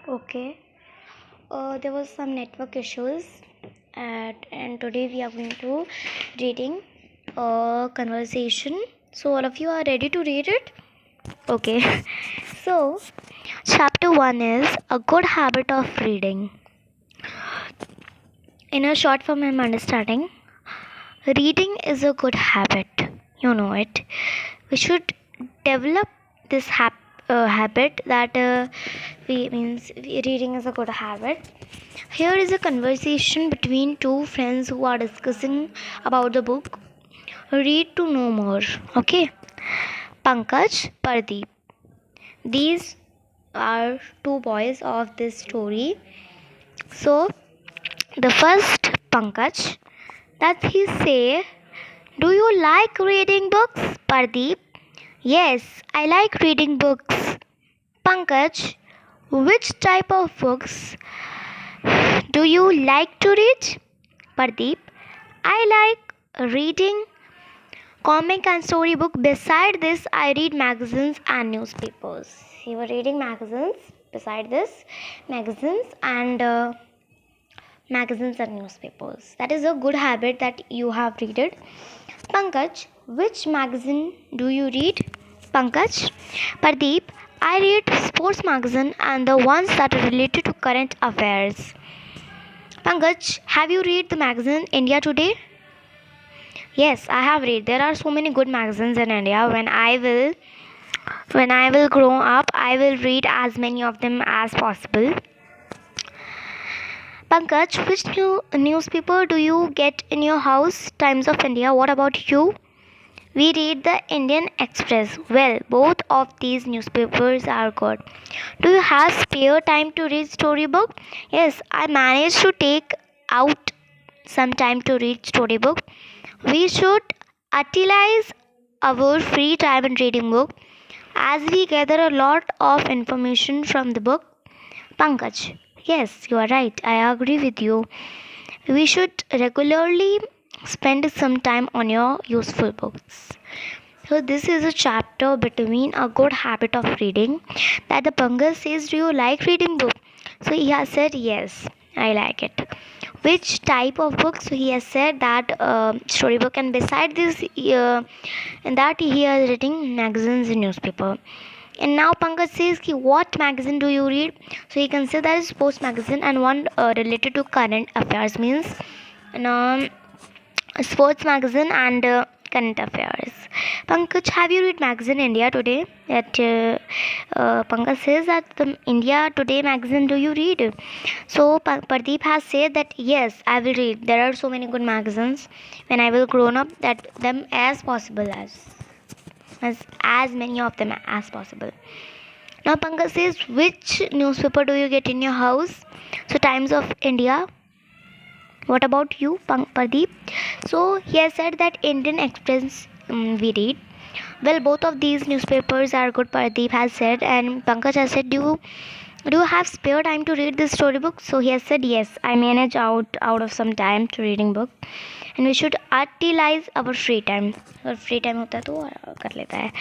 Okay. There was some network issues, and today we are going to reading a conversation. So all of you are ready to read it? Okay. So chapter 1 is a good habit of reading. In a short form, I'm understanding. Reading is a good habit. You know it. We should develop this habit that reading is a good habit. Here is a conversation between two friends who are discussing about the book Read to Know More. Okay. Pankaj, Pardeep. These are two boys of this story. So the first Pankaj that he say, do you like reading books, Pardeep? Yes, I like reading books. Pankaj, which type of books do you like to read? Pardeep, I like reading comic and storybook. Beside this, I read magazines and newspapers. You were reading magazines. Beside this, magazines and newspapers. That is a good habit that you have read it. Pankaj, which magazine do you read? Pankaj, Pardeep, I read sports magazine and the ones that are related to current affairs. Pankaj, have you read the magazine India Today? Yes, I have read. There are so many good magazines in India. When I will grow up, I will read as many of them as possible. Pankaj, which newspaper do you get in your house? Times of India. What about you? We read the Indian Express. Well, both of these newspapers are good. Do you have spare time to read storybook? Yes, I managed to take out some time to read storybook. We should utilize our free time in reading book as we gather a lot of information from the book. Pankaj, yes, you are right. I agree with you. We should regularly spend some time on your useful books. So this is a chapter between a good habit of reading that the Pankaj says, do you like reading book? So he has said yes, I like it. Which type of books? So he has said that storybook, and beside this in that he is reading magazines and newspaper. And now Pankaj says ki, what magazine do you read? So he can say that is sports magazine and one related to current affairs, means sports magazine and current affairs. Pankaj, have you read magazine India Today? That Pankaj says that the India Today magazine do you read? So Pardeep has said that yes, I will read. There are so many good magazines. When I will grown up, that them as possible as many of them as possible. Now Pankaj says, which newspaper do you get in your house? So Times of India. What about you, Pardeep? So he has said that Indian Express we read. Well, both of these newspapers are good, Pardeep has said, and Pankaj has said, do you have spare time to read this storybook? So he has said yes, I manage out of some time to reading book, and we should utilize our free time. अगर free time होता है तो कर लेता है.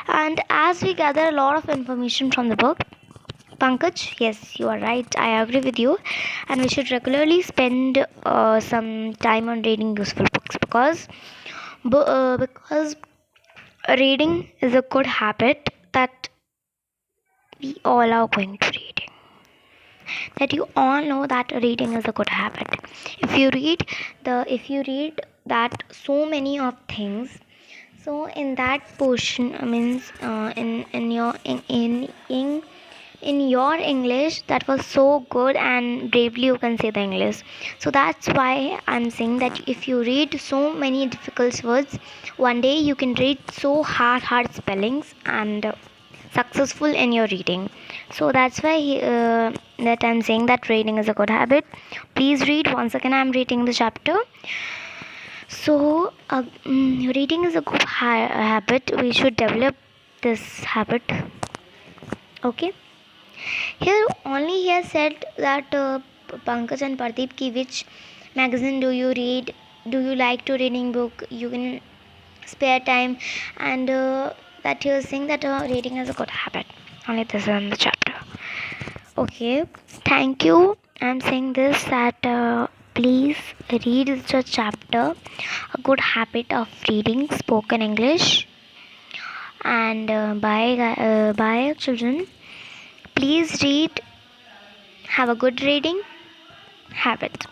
And as we gather a lot of information from the book, Pankaj, yes, you are right. I agree with you, and we should regularly spend some time on reading useful books because reading is a good habit that we all are going to reading. That you all know that reading is a good habit. If you read that so many of things, so in that portion means in your English that was so good and bravely you can say the English. So that's why I'm saying that if you read so many difficult words, one day you can read so hard spellings and successful in your reading. So that's why that I'm saying that reading is a good habit. Please read. Once again, I'm reading the chapter. So reading is a good habit. We should develop this habit. Okay. Here only he has said that Pankaj and Pardeep ki which magazine do you read? Do you like to reading book? You can spare time, and that he was saying that reading is a good habit. Only this is in the chapter. Okay, thank you. I'm saying this that please read the chapter, a good habit of reading spoken English, and bye children. Please read. Have a good reading habit.